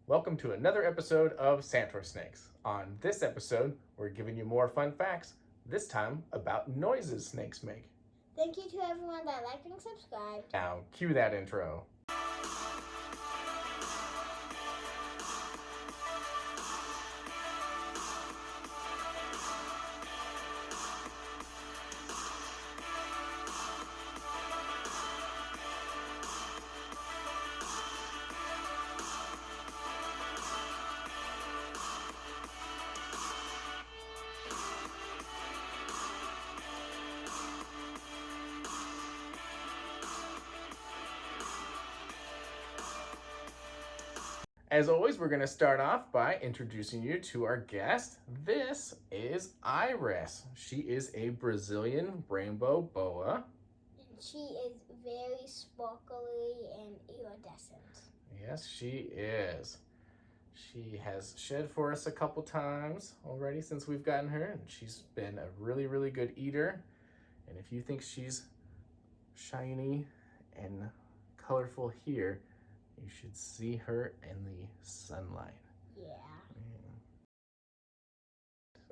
Welcome to another episode of SantorSnakes. On this episode, we're giving you more fun facts, this time about noises snakes make. Thank you to everyone that liked and subscribed. Now, cue that intro. As always, we're going to start off by introducing you to our guest. This is Iris. She is a Brazilian Rainbow Boa. And she is very sparkly and iridescent. Yes, she is. She has shed for us a couple times already since we've gotten her, and she's been a really, really good eater. And if you think she's shiny and colorful here, you should see her in the sunlight. Yeah.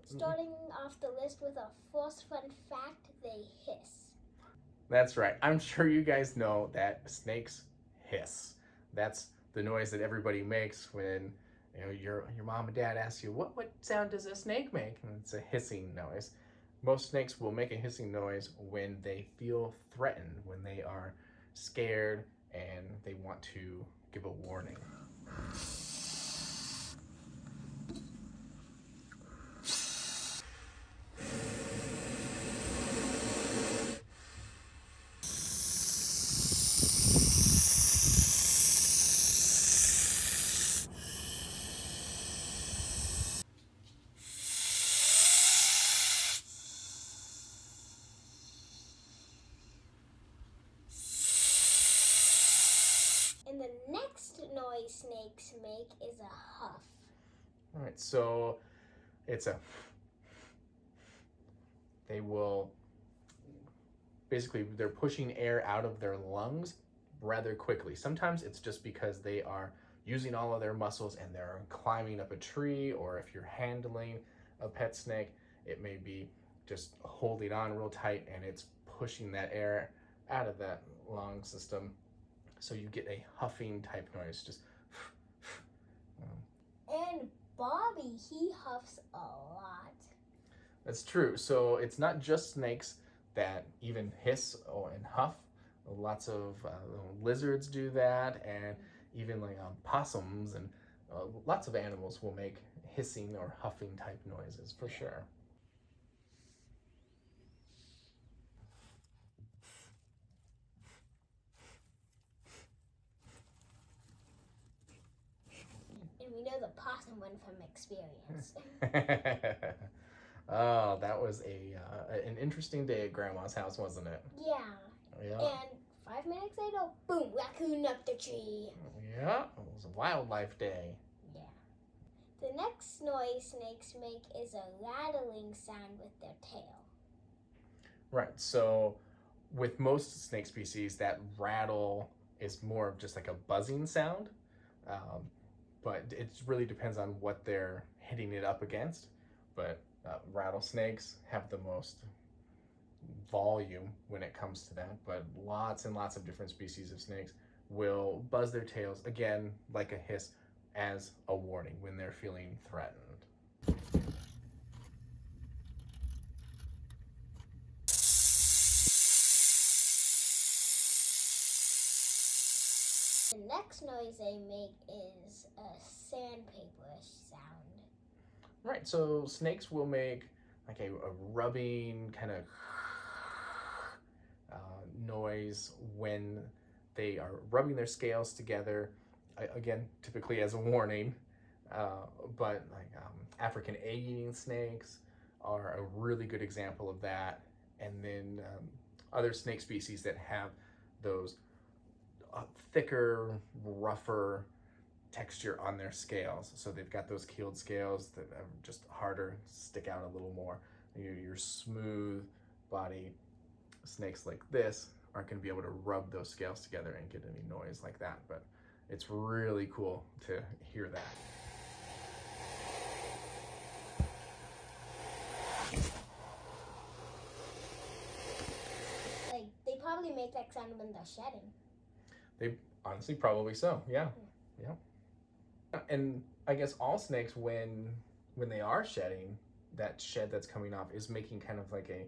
Starting off the list with our first fun fact, they hiss. That's right. I'm sure you guys know that snakes hiss. That's the noise that everybody makes when your mom and dad ask you, what sound does a snake make? And it's a hissing noise. Most snakes will make a hissing noise when they feel threatened, when they are scared and they want to give a warning. And the next noise snakes make is a huff. All right, so they will, basically they're pushing air out of their lungs rather quickly. Sometimes it's just because they are using all of their muscles and they're climbing up a tree, or if you're handling a pet snake, it may be just holding on real tight and it's pushing that air out of that lung system. So you get a huffing type noise, just. And Bobby, he huffs a lot. That's true. So it's not just snakes that even hiss and huff. Lots of lizards do that, and even like possums and lots of animals will make hissing or huffing type noises for sure. And we know the possum one from experience. Oh, that was an interesting day at Grandma's house, wasn't it? Yeah. Yeah. And 5 minutes later, boom, raccoon up the tree. Yeah, it was a wildlife day. Yeah. The next noise snakes make is a rattling sound with their tail. Right, so with most snake species, that rattle is more of just like a buzzing sound, but it really depends on what they're hitting it up against. But rattlesnakes have the most volume when it comes to that, but lots and lots of different species of snakes will buzz their tails, again, like a hiss, as a warning when they're feeling threatened. The next noise they make is a sandpaperish sound. Right, so snakes will make like a rubbing kind of noise when they are rubbing their scales together, again, typically as a warning. But like African egg-eating snakes are a really good example of that. And then other snake species that have those thicker, rougher texture on their scales. So they've got those keeled scales that are just harder, stick out a little more. Your smooth body snakes like this aren't going to be able to rub those scales together and get any noise like that. But it's really cool to hear that. Like, they probably make that sound when they're shedding. They honestly probably so, yeah. And I guess all snakes, when they are shedding, that shed that's coming off is making kind of like a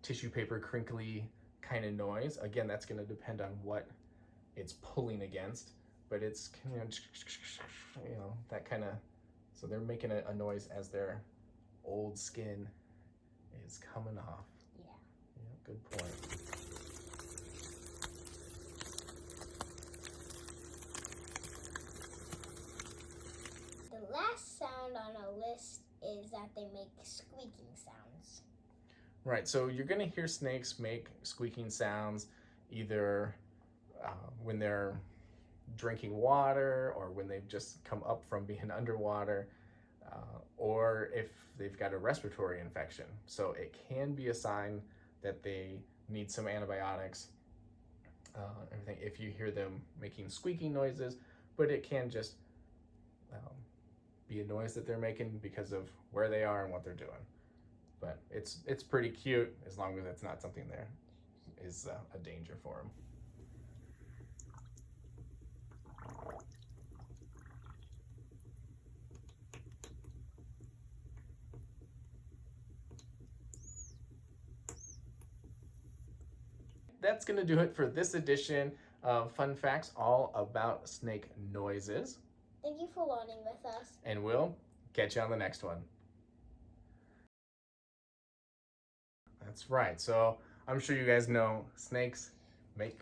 tissue paper crinkly kind of noise. Again, that's going to depend on what it's pulling against, but it's that kind of, so they're making a noise as their old skin is coming off. Yeah, good point. The last sound on our list is that they make squeaking sounds. Right, so you're going to hear snakes make squeaking sounds either when they're drinking water, or when they've just come up from being underwater, or if they've got a respiratory infection. So it can be a sign that they need some antibiotics, everything, if you hear them making squeaking noises, but it can just be a noise that they're making because of where they are and what they're doing. But it's pretty cute, as long as it's not something there is a danger for them. That's going to do it for this edition of Fun Facts all about snake noises. Thank you for learning with us. And we'll catch you on the next one. That's right. So I'm sure you guys know snakes make